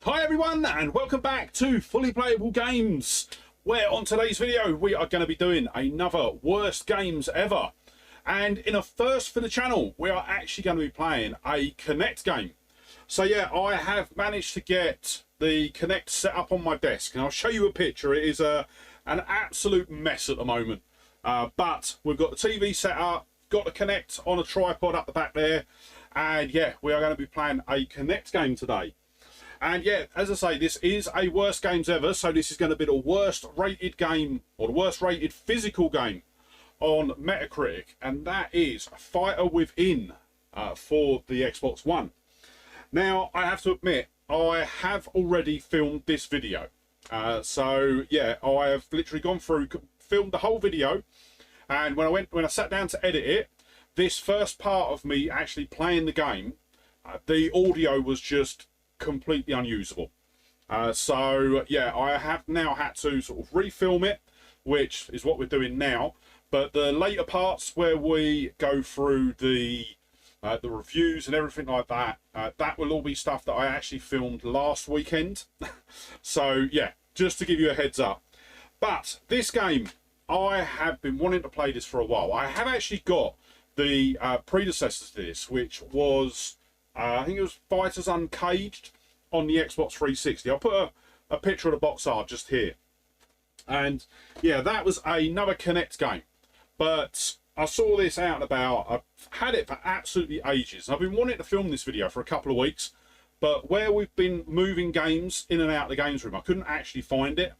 Hi everyone, and welcome back to Fully Playable Games, where on today's video we are going to be doing another worst games ever. And in a first for the channel, we are actually going to be playing a Connect game. So yeah, I have managed to get the Connect set up on my desk, and I'll show you a picture. It is an absolute mess at the moment, but we've got the TV set up, got the Connect on a tripod up the back there, and yeah, we are going to be playing a Connect game today. And yeah, as I say, this is a worst games ever, so this is going to be the worst rated game, or the worst rated physical game on Metacritic, and that is Fighter Within for the Xbox One. Now, I have to admit, I have already filmed this video. So yeah, I have literally gone through, filmed the whole video, and when I sat down to edit it, this first part of me actually playing the game, the audio was just completely unusable. So yeah, I have now had to sort of refilm it, which is what we're doing now. But the later parts where we go through the reviews and everything like that, that will all be stuff that I actually filmed last weekend. So yeah, just to give you a heads up. But this game, I have been wanting to play this for a while. I have actually got the predecessor to this, which was I think it was Fighters Uncaged on the Xbox 360. I'll put a picture of the box art just here. And yeah, that was another Connect game. But I saw this out and about. I've had it for absolutely ages. I've been wanting to film this video for a couple of weeks, but where we've been moving games in and out of the games room, I couldn't actually find it.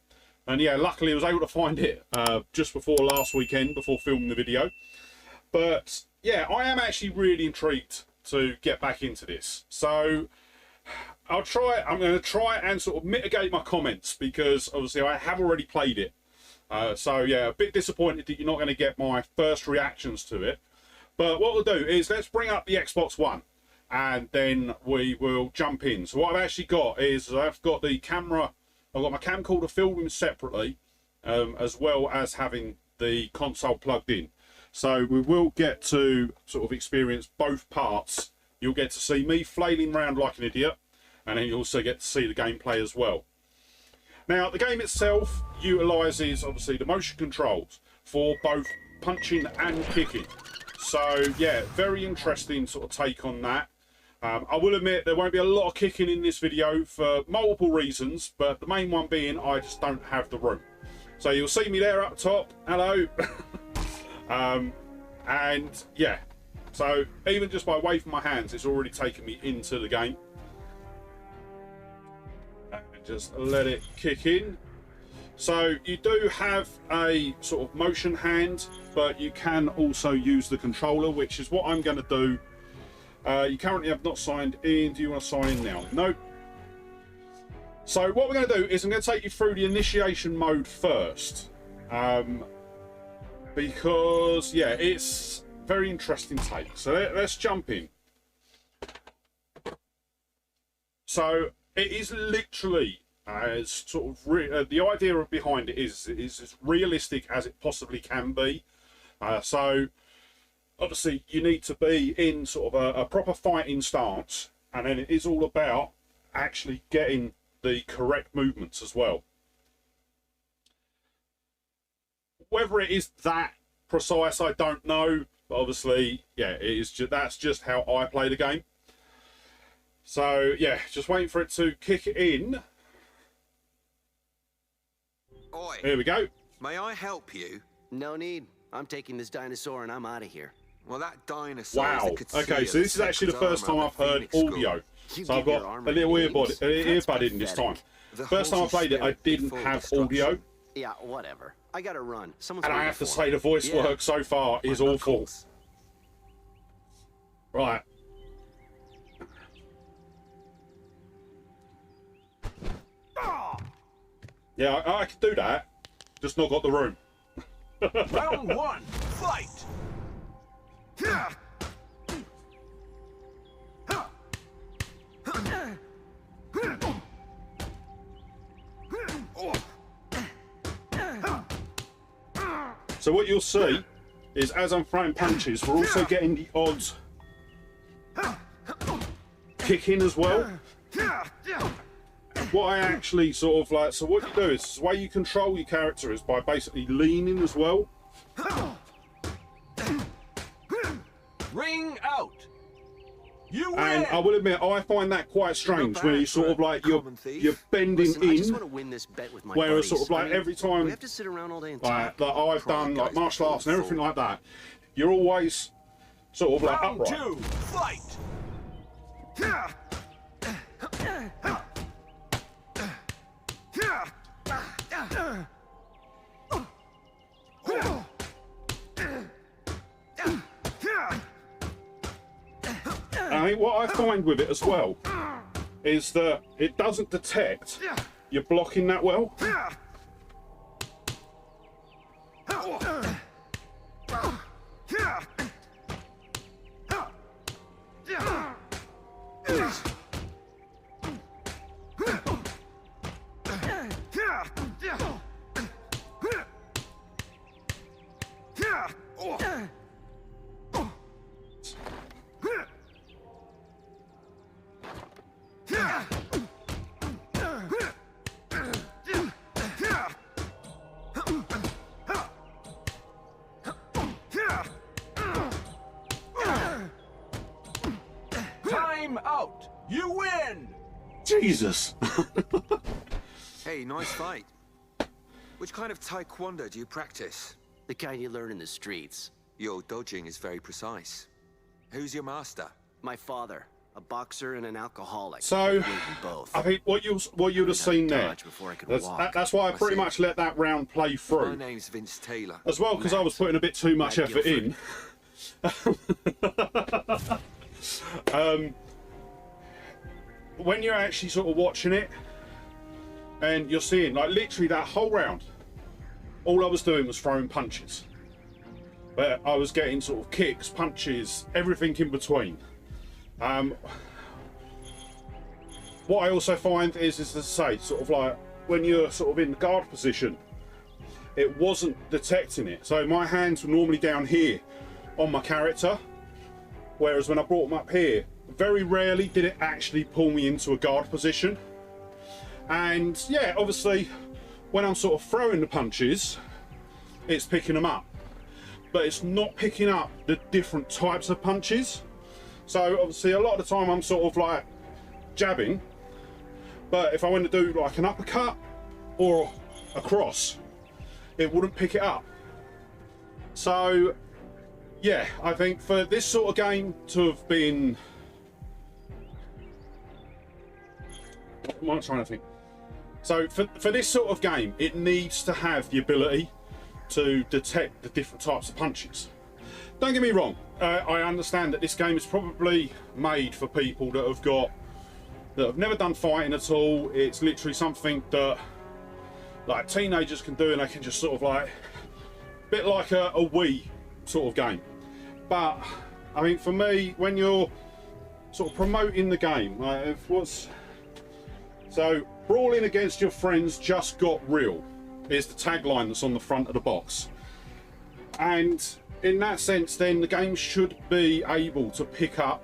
And yeah, luckily I was able to find it just before last weekend, before filming the video. But yeah, I am actually really intrigued to get back into this. So I'm going to try and sort of mitigate my comments, because obviously I have already played it. So yeah, a bit disappointed that you're not going to get my first reactions to it. But what we'll do is let's bring up the Xbox One, and then we will jump in. So what I've actually got is I've got the camera, I've got my camcorder filming separately, as well as having the console plugged in. So we will get to sort of experience both parts. You'll get to see me flailing around like an idiot, and then you also get to see the gameplay as well. Now, the game itself utilises, obviously, the motion controls for both punching and kicking. So, yeah, very interesting sort of take on that. I will admit there won't be a lot of kicking in this video for multiple reasons, but the main one being I just don't have the room. So you'll see me there up top. Hello. And yeah, so even just by waving my hands, it's already taken me into the game. And just let it kick in. So you do have a sort of motion hand, but you can also use the controller, which is what I'm going to do. You currently have not signed in. Do you want to sign in now? No. So what we're going to do is I'm going to take you through the initiation mode first. Because yeah, it's very interesting take. So let's jump in. So it is literally as sort of the idea behind it is as realistic as it possibly can be. So obviously you need to be in sort of a proper fighting stance, and then it is all about actually getting the correct movements as well. Whether it is that precise, I don't know. But obviously, yeah, it is that's just how I play the game. So yeah, just waiting for it to kick it in. Oi, here we go. may I help you? No need. I'm taking this dinosaur and I'm out of here. Well, that dinosaur. Wow. Okay, so this is actually the first time I've heard audio. So I've got a little earbud in this time. First time I played it, I didn't have audio. Yeah, whatever. I gotta run. Someone's And I have to say the voice work so far is awful. Right. Yeah, I can do that. Just not got the room. Round one, fight! So what you'll see is as I'm throwing punches, we're also getting the odds kick in as well. what I actually sort of like, so what you do is, the way you control your character is by basically leaning as well. Ring out. You win. And I will admit, I find that quite strange when you sort of like, you're bending Listen, I just in. want to win this bet with my Whereas buddies. sort of like I mean, every time we have to sit around all day and like, talk. I've done like martial arts and everything like that, you're always sort of like Round upright. 2, fight. I think what I find with it as well is that it doesn't detect you're blocking that well. Time out. You win. Jesus. Hey, nice fight. Which kind of taekwondo do you practice? The kind you learn in the streets. Your dodging is very precise. Who's your master? My father, a boxer and an alcoholic. So, I beat them both. I think what you'd have seen there, Dodge before I could that's why I pretty much let that round play My through. name's Vince Taylor. As well, because I was putting a bit too much Matt effort in. When you're actually sort of watching it, and you're seeing, like, literally that whole round, all I was doing was throwing punches. But I was getting sort of kicks, punches, everything in between. What I also find is as I say, sort of like, when you're sort of in the guard position, it wasn't detecting it. So my hands were normally down here on my character, whereas when I brought them up here, very rarely did it actually pull me into a guard position. And yeah, obviously when I'm sort of throwing the punches, it's picking them up, but it's not picking up the different types of punches. So obviously a lot of the time I'm sort of like jabbing, but if I went to do like an uppercut or a cross, it wouldn't pick it up. So yeah, I think for this sort of game to have been, what am I trying to think? So for this sort of game, it needs to have the ability to detect the different types of punches. Don't get me wrong, I understand that this game is probably made for people that have never done fighting at all. It's literally something that like teenagers can do, and they can just sort of like, a bit like a Wii sort of game. But I mean, for me, when you're sort of promoting the game, like so brawling against your friends just got real is the tagline that's on the front of the box. And in that sense, then the game should be able to pick up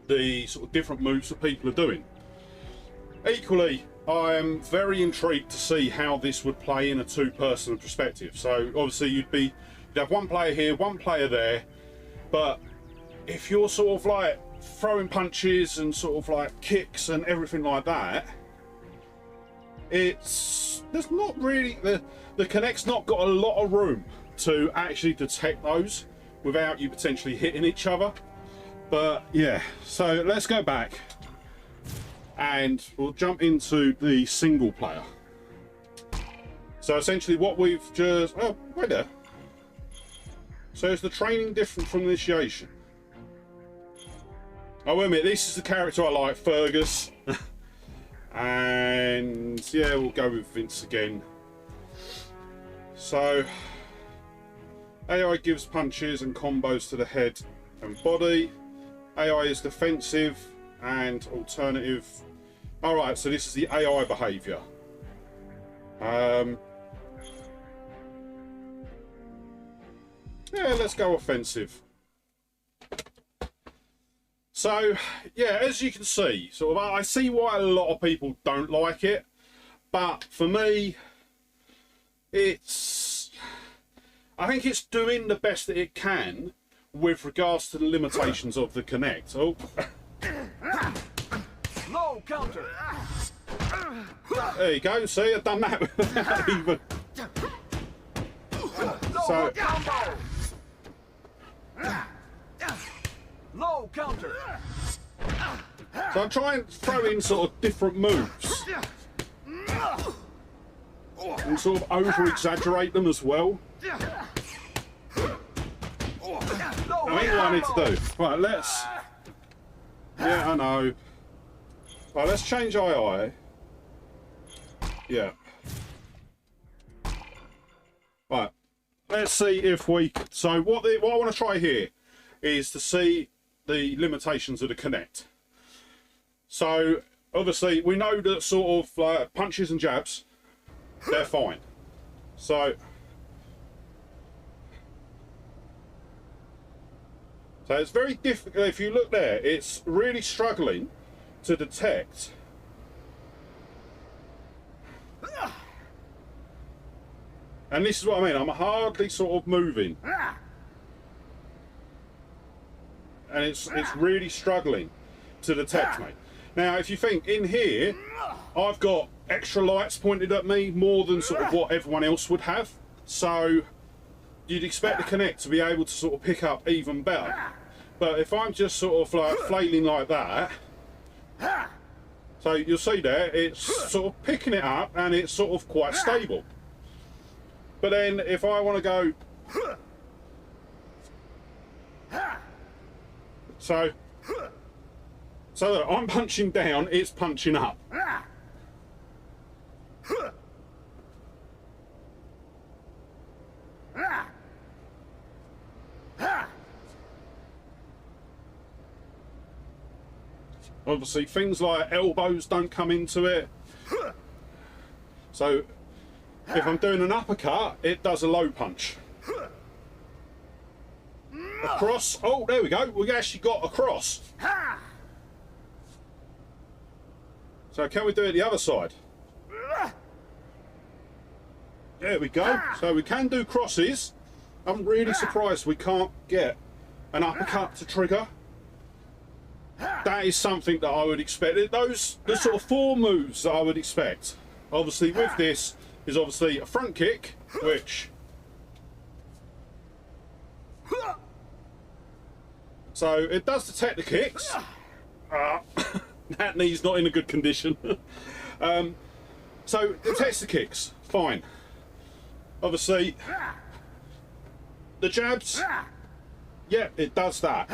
the sort of different moves that people are doing. Equally, I am very intrigued to see how this would play in a two-person perspective. So obviously you'd have one player here, one player there, but if you're sort of like throwing punches and sort of like kicks and everything like that, there's not really, the Kinect's not got a lot of room to actually detect those without you potentially hitting each other. But yeah, so let's go back and we'll jump into the single player. So essentially what we've just, oh wait there, so is the training different from initiation? Oh wait a minute, this is the character I like, Fergus. And yeah, we'll go with Vince again. So AI gives punches and combos to the head and body. AI is defensive and alternative. Alright, so this is the AI behaviour. Yeah, let's go offensive. So yeah, as you can see, sort of, I see why a lot of people don't like it, but for me, I think it's doing the best that it can with regards to the limitations of the Kinect. Oh, Low counter. there you go. See, I've done that without even. So, Combo. Low counter. so I try and throw in sort of different moves and sort of over-exaggerate them as well. I think what I need to do. Right, let's. Yeah, I know. Right, let's change II. Yeah. Right. Let's see if we. So what I want to try here is to see the limitations of the Kinect. So obviously we know that sort of like punches and jabs, they're fine. So it's very difficult. If you look there, it's really struggling to detect. And this is what I mean, I'm hardly sort of moving. And it's really struggling to detect me. Now, if you think in here, I've got extra lights pointed at me more than sort of what everyone else would have. So you'd expect the Kinect to be able to sort of pick up even better. But if I'm just sort of like flailing like that, so you'll see there, it's sort of picking it up and it's sort of quite stable. But then if I want to go, so that I'm punching down, it's punching up. Obviously things like elbows don't come into it. So if I'm doing an uppercut, it does a low punch. Across, oh there we go, we actually got across. So can we do it the other side? There we go. So we can do crosses. I'm really surprised we can't get an uppercut to trigger. That is something that I would expect. Those the sort of 4 moves that I would expect. Obviously with this is obviously a front kick, which so it does detect the kicks. That knee's not in a good condition. So it detects the kicks, fine. Obviously the jabs, yeah, it does that.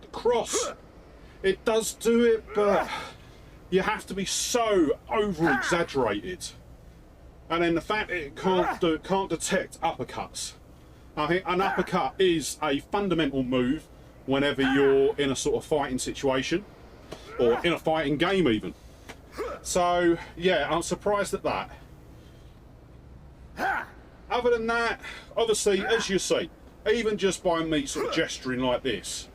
The cross, it does do it, but you have to be so over exaggerated. And then the fact that it can't detect uppercuts. I think an uppercut is a fundamental move whenever you're in a sort of fighting situation or in a fighting game even. So yeah, I'm surprised at that. Other than that, obviously, as you see, even just by me sort of gesturing like this,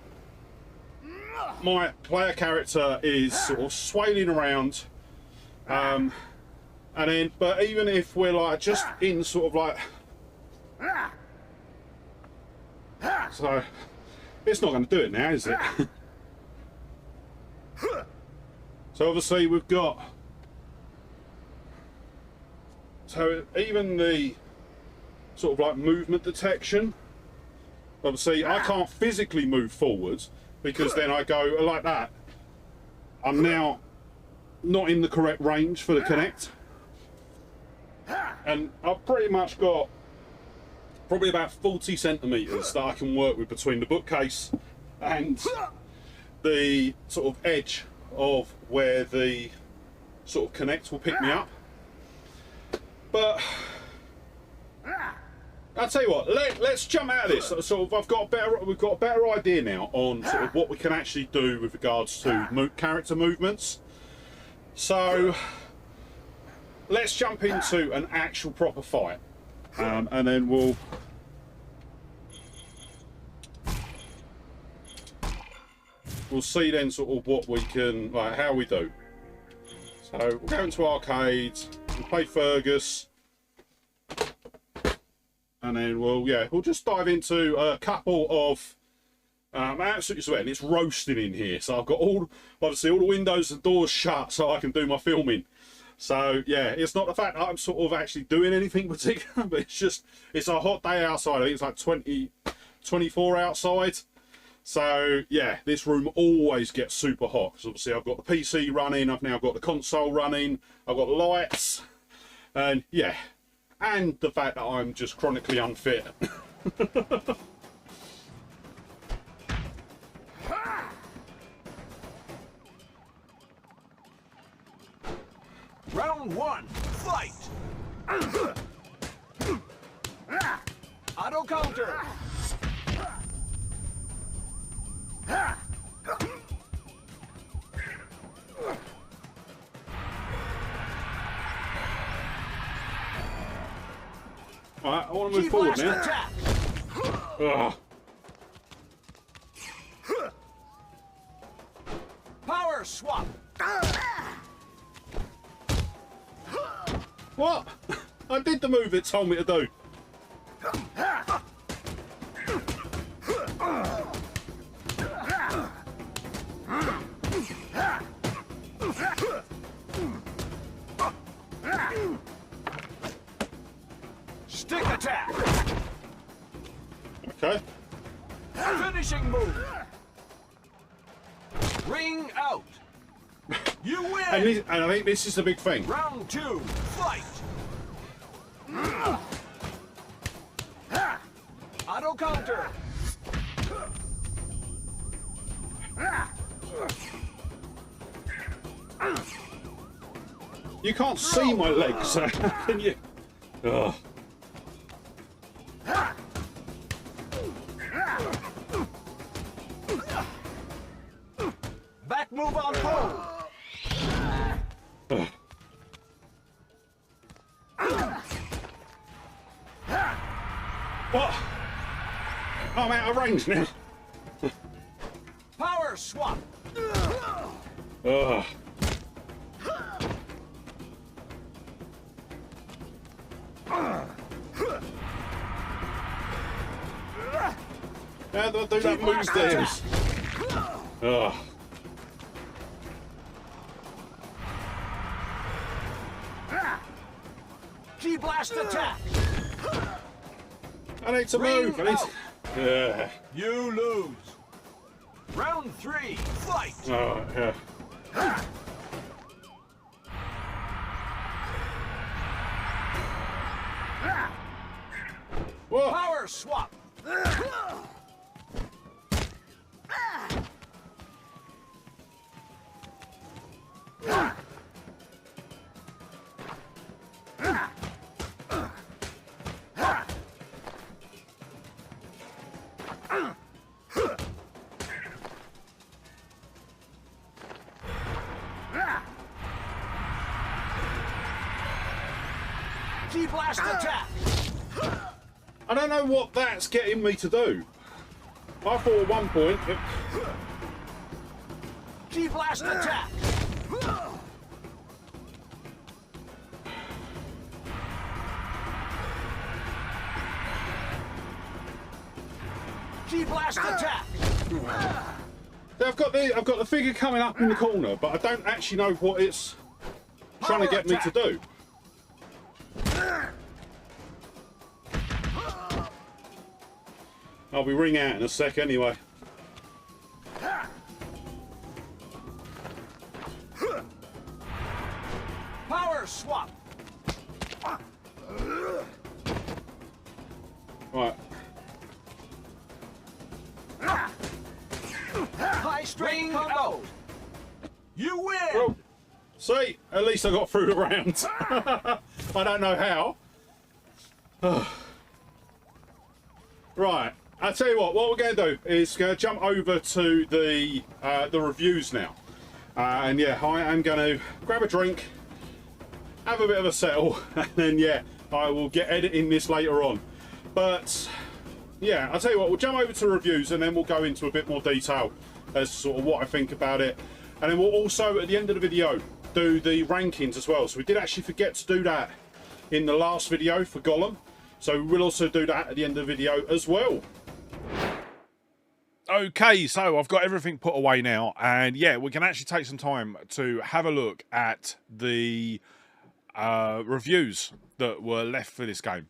my player character is sort of swailing around, and then, but even if we're like just in sort of like, so it's not going to do it now, is it? So obviously we've got, so even the sort of like movement detection, obviously I can't physically move forwards because then I go like that. I'm now not in the correct range for the Kinect. And I've pretty much got probably about 40 centimetres that I can work with between the bookcase and the sort of edge of where the sort of Kinect will pick me up. But I'll tell you what, let's jump out of this. Sort of, we've got a better idea now on sort of what we can actually do with regards to character movements. So let's jump into an actual proper fight, and then we'll. we'll see then sort of what we can, like how we do. So we'll go into arcades, we'll play Fergus, and then we'll just dive into a couple of I'm absolutely sweating. It's roasting in here, so I've got obviously all the windows and doors shut so I can do my filming. So yeah, it's not the fact that I'm sort of actually doing anything particular, but it's a hot day outside. I think it's like 24 outside. So yeah, this room always gets super hot because obviously I've got the PC running, I've now got the console running, I've got lights, and yeah, and the fact that I'm just chronically unfit. Round one, fight! Auto counter! Alright, I want to move forward now. Attack. Ugh. Power swap! What? I did the move it told me to do. Stick attack! Okay. Finishing move! Ring out! You win! And I think this is the big thing. Round two, fight! Auto counter! You can't see my legs, can you? Ugh. Back move on pole! What? I'm out of range now. Power swap! Ugh. How do I do that move stairs? Ugh. Key blast attack! I need to move. I need to... Yeah. You lose. Round three, fight! Oh, yeah. Whoa. Power swap! Key blast attack! I don't know what that's getting me to do. I thought at one point... Key blast attack! Key blast attack! I've got the figure coming up in the corner, but I don't actually know what it's trying to get me to do. I'll be ring out in a sec anyway. Power swap! Right. High strength combo! You win! Well, see, at least I got through the round. I don't know how. Right. I'll tell you what we're going to do is jump over to the reviews now. And yeah, I am going to grab a drink, have a bit of a settle, and then yeah, I will get editing this later on. But yeah, I'll tell you what, we'll jump over to reviews and then we'll go into a bit more detail as sort of what I think about it. And then we'll also, at the end of the video, do the rankings as well. So we did actually forget to do that in the last video for Gollum. So we'll also do that at the end of the video as well. Okay, so I've got everything put away now, and yeah, we can actually take some time to have a look at the reviews that were left for this game.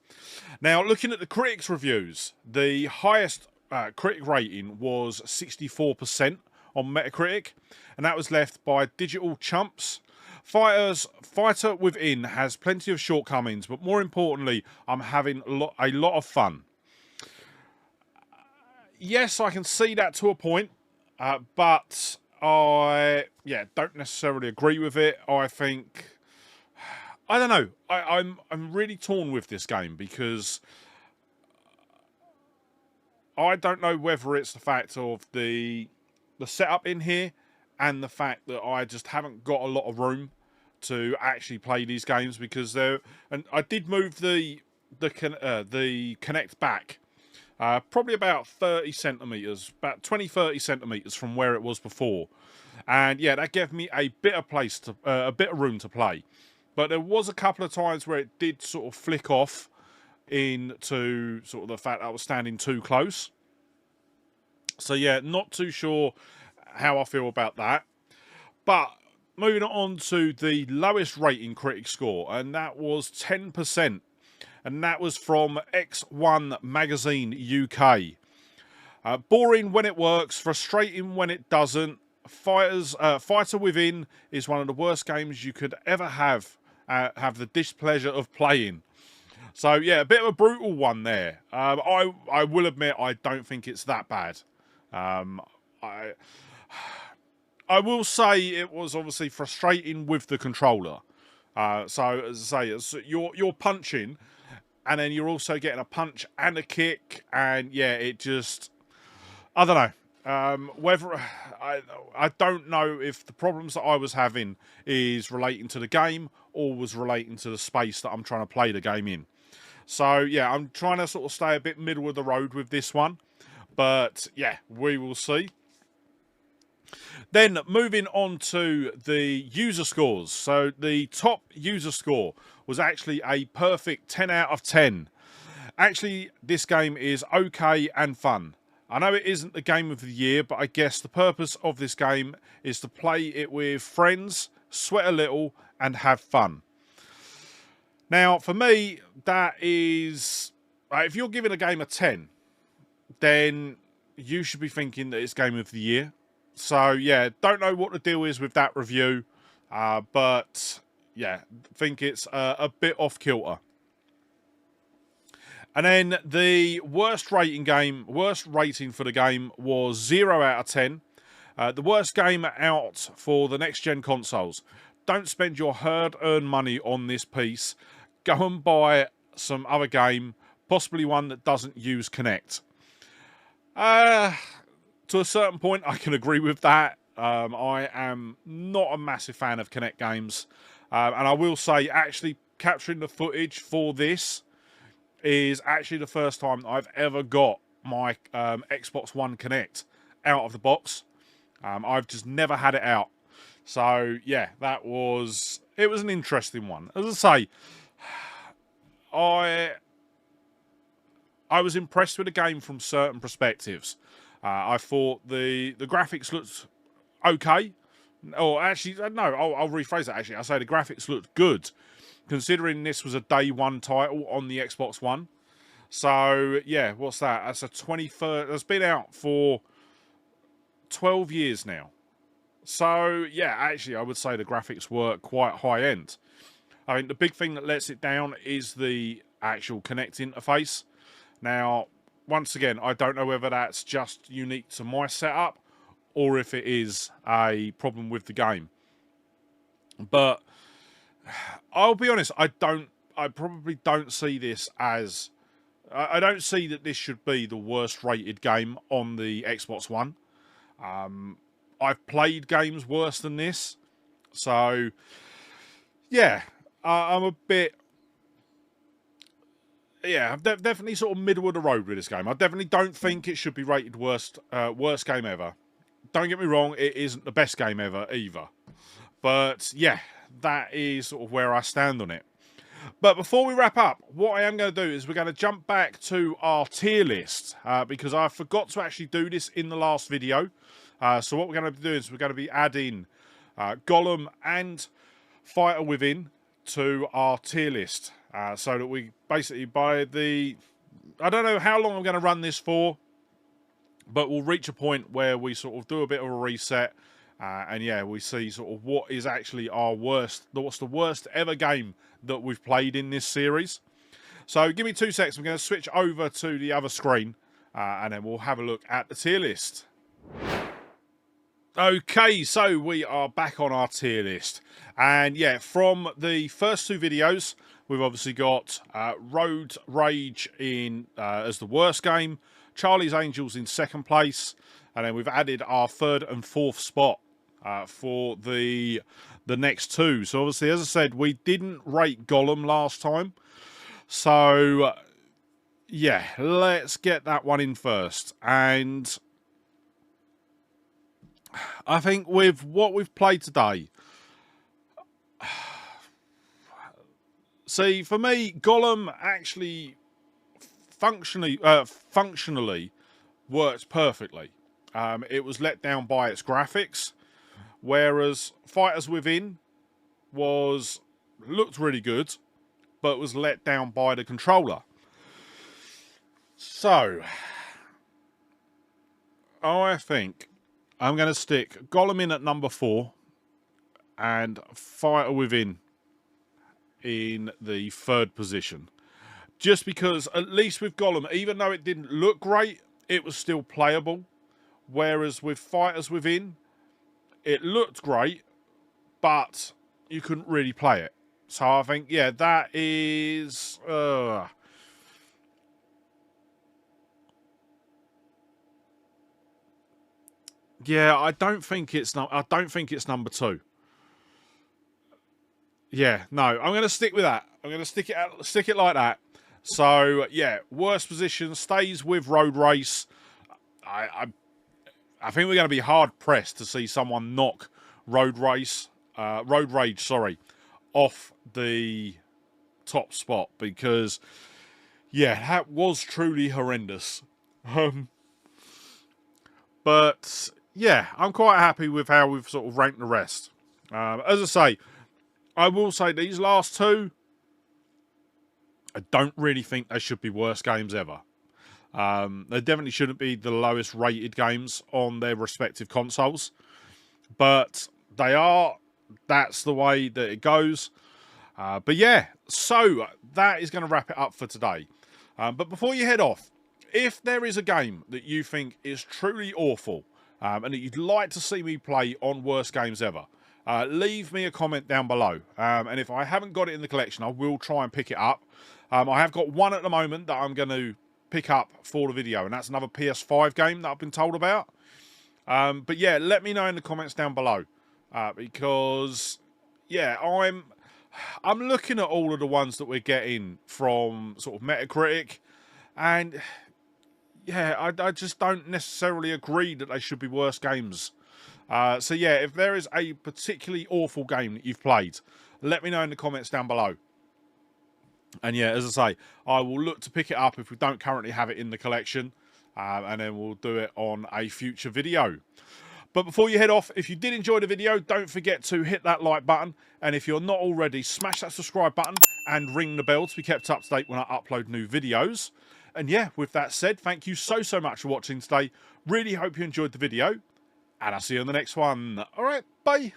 Now, looking at the critics' reviews, the highest critic rating was 64% on Metacritic, and that was left by Digital Chumps. Fighter Within has plenty of shortcomings, but more importantly, I'm having a lot of fun. Yes, I can see that to a point, but I don't necessarily agree with it. I think, I don't know. I'm really torn with this game because I don't know whether it's the fact of the setup in here and the fact that I just haven't got a lot of room to actually play these games, because and I did move the Kinect back. Probably about 30 centimeters, about 20-30 centimeters from where it was before, and yeah, that gave me a bit of a bit of room to play. But there was a couple of times where it did sort of flick off into sort of the fact that I was standing too close. So yeah, not too sure how I feel about that. But moving on to the lowest rating critic score, and that was 10%. And that was from X1 Magazine UK. Boring when it works, frustrating when it doesn't. Fighter Within is one of the worst games you could ever have the displeasure of playing. So yeah, a bit of a brutal one there. I will admit I don't think it's that bad. I will say it was obviously frustrating with the controller. So as I say, you're punching, and then you're also getting a punch and a kick, and yeah, it just, I don't know. Whether I don't know if the problems that I was having is relating to the game or was relating to the space that I'm trying to play the game in. So yeah, I'm trying to sort of stay a bit middle of the road with this one, but yeah, we will see. Then moving on to the user scores. So the top user score was actually a perfect 10 out of 10. Actually, this game is okay and fun. I know it isn't the game of the year, but I guess the purpose of this game is to play it with friends, sweat a little, and have fun. Now, for me, that is, if you're giving a game a 10, then you should be thinking that it's game of the year. So yeah, don't know what the deal is with that review, but yeah, think it's a bit off kilter. And then the worst rating for the game was 0 out of 10. The worst game out for the next gen consoles. Don't spend your hard-earned money on this piece. Go and buy some other game, possibly one that doesn't use Kinect. To a certain point, I can agree with that. I am not a massive fan of Kinect games. And I will say, actually, capturing the footage for this is actually the first time I've ever got my Xbox One Kinect out of the box. I've just never had it out. So, yeah, it was an interesting one. As I say, I was impressed with the game from certain perspectives. I thought the graphics looked okay. Or actually, no, I'll rephrase that actually. I say the graphics looked good, considering this was a day one title on the Xbox One. So, yeah, what's that? That's a 23rd. That's been out for 12 years now. So, yeah, actually, I would say the graphics were quite high end. I mean, the big thing that lets it down is the actual Kinect interface. Now, once again, I don't know whether that's just unique to my setup or if it is a problem with the game. But I'll be honest, I probably don't see this as, I don't see that this should be the worst rated game on the Xbox One. I've played games worse than this. So, yeah, I'm a bit, yeah, I'm definitely sort of middle of the road with this game. I definitely don't think it should be rated worst game ever. don't get me wrong, it isn't the best game ever either. But yeah, that is sort of where I stand on it. But before we wrap up, what I am going to do is we're going to jump back to our tier list because I forgot to actually do this in the last video. So what we're going to do is we're going to be adding Golem and Fighter Within to our tier list. So that we basically, by the... I don't know how long I'm going to run this for, but we'll reach a point where we sort of do a bit of a reset. And yeah, we see sort of what is actually our worst, what's the worst ever game that we've played in this series. So give me 2 seconds. I'm going to switch over to the other screen and then we'll have a look at the tier list. Okay, so we are back on our tier list. And yeah, from the first 2 videos, we've obviously got Road Rage in as the worst game, Charlie's Angels in 2nd place, and then we've added our 3rd and 4th spot for the next 2. So obviously, as I said, we didn't rate Golem last time. So yeah, let's get that one in first. And I think with what we've played today, see, for me, Golem actually functionally worked perfectly. It was let down by its graphics, whereas Fighters Within looked really good, but was let down by the controller. So I think I'm going to stick Golem in at number 4 and Fighter Within in the 3rd position. Just because, at least with Golem, even though it didn't look great, it was still playable. Whereas with Fighters Within, it looked great, but you couldn't really play it. So I think, yeah, that is... yeah, I don't think it's number 2. Yeah, no, I'm going to stick with that. I'm going to stick it like that. So yeah, worst position stays with Road Race. I think we're going to be hard pressed to see someone knock Road Rage, off the top spot, because yeah, that was truly horrendous. But yeah, I'm quite happy with how we've sort of ranked the rest. As I say, I will say these last 2, I don't really think they should be worst games ever. They definitely shouldn't be the lowest rated games on their respective consoles. But they are. That's the way that it goes. But yeah, so that is going to wrap it up for today. But before you head off, if there is a game that you think is truly awful and that you'd like to see me play on Worst Games Ever, leave me a comment down below. And if I haven't got it in the collection, I will try and pick it up. I have got one at the moment that I'm going to pick up for the video, and that's another PS5 game that I've been told about. But yeah, let me know in the comments down below, because yeah, I'm looking at all of the ones that we're getting from sort of Metacritic, and yeah, I just don't necessarily agree that they should be worst games. So yeah, if there is a particularly awful game that you've played, let me know in the comments down below. And yeah, as I say, I will look to pick it up if we don't currently have it in the collection. And then we'll do it on a future video. But before you head off, if you did enjoy the video, don't forget to hit that like button. And if you're not already, smash that subscribe button and ring the bell to be kept up to date when I upload new videos. And yeah, with that said, thank you so much for watching today. Really hope you enjoyed the video. And I'll see you on the next one. All right, bye.